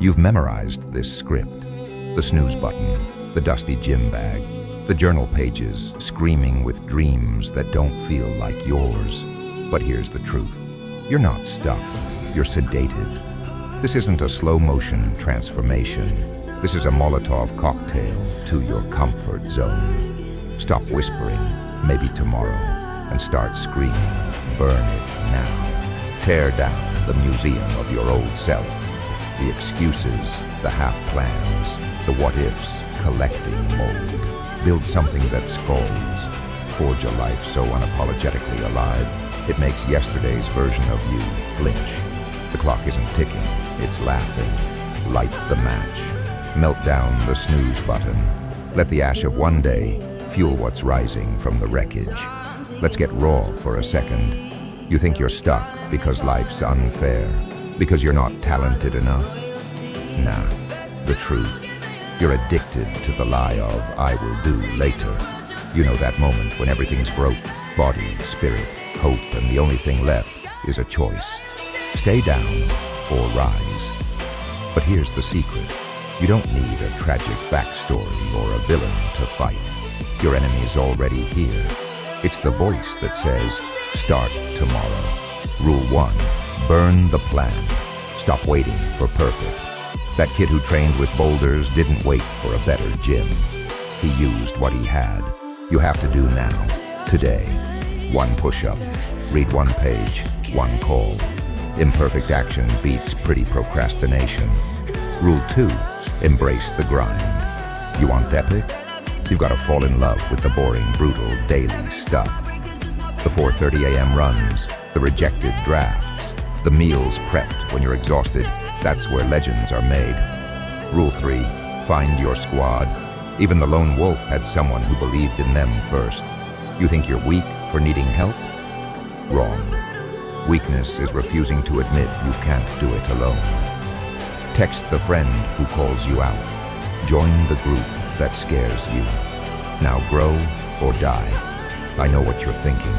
You've memorized this script. The snooze button, the dusty gym bag, the journal pages screaming with dreams that don't feel like yours. But here's the truth. You're not stuck. You're sedated. This isn't a slow-motion transformation. This is a Molotov cocktail to your comfort zone. Stop whispering, maybe tomorrow, and start screaming, burn it now. Tear down the museum of your old self. The excuses, the half-plans, the what-ifs, collecting mold. Build something that scalds. Forge a life so unapologetically alive, it makes yesterday's version of you flinch. The clock isn't ticking, it's laughing. Light the match. Melt down the snooze button. Let the ash of one day fuel what's rising from the wreckage. Let's get raw for a second. You think you're stuck because life's unfair, because you're not talented enough? Nah, the truth. You're addicted to the lie of I will do later. You know that moment when everything's broke, body, spirit, hope, and the only thing left is a choice. Stay down or rise. But here's the secret. You don't need a tragic backstory or a villain to fight. Your enemy's already here. It's the voice that says, start tomorrow. Rule 1, burn the plan. Stop waiting for perfect. That kid who trained with boulders didn't wait for a better gym. He used what he had. You have to do now, today. 1 push-up, read 1 page, 1 call. Imperfect action beats pretty procrastination. Rule 2, embrace the grind. You want epic? You've got to fall in love with the boring, brutal, daily stuff. The 4:30 a.m. runs, the rejected drafts, the meals prepped when you're exhausted. That's where legends are made. Rule 3, find your squad. Even the lone wolf had someone who believed in them first. You think you're weak for needing help? Wrong. Weakness is refusing to admit you can't do it alone. Text the friend who calls you out. Join the group that scares you. Now grow or die. I know what you're thinking,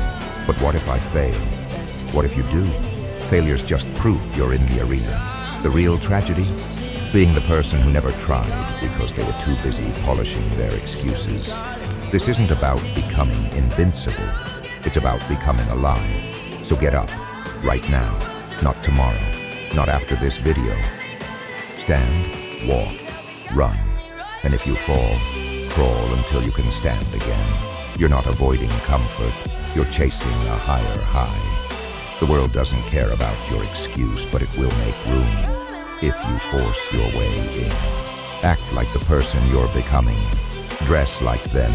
but what if I fail? What if you do? Failure's just proof you're in the arena. The real tragedy? Being the person who never tried because they were too busy polishing their excuses. This isn't about becoming invincible. It's about becoming alive. So get up, right now, not tomorrow, not after this video. Stand, walk, run. And if you fall, crawl until you can stand again. You're not avoiding comfort, you're chasing a higher high. The world doesn't care about your excuse, but it will make room if you force your way in. Act like the person you're becoming. Dress like them,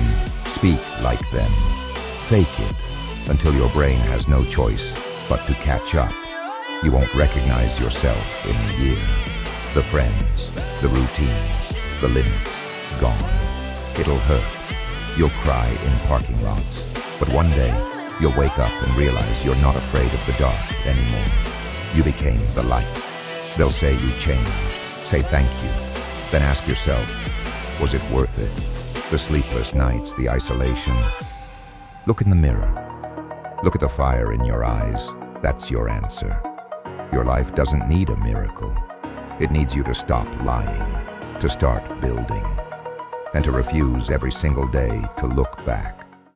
speak like them. Fake it until your brain has no choice but to catch up. You won't recognize yourself in a year. The friends, the routines, the limits, gone. It'll hurt. You'll cry in parking lots. But one day, you'll wake up and realize you're not afraid of the dark anymore. You became the light. They'll say you changed. Say thank you. Then ask yourself, was it worth it? The sleepless nights, the isolation. Look in the mirror. Look at the fire in your eyes. That's your answer. Your life doesn't need a miracle. It needs you to stop lying, to start building, and to refuse every single day to look back.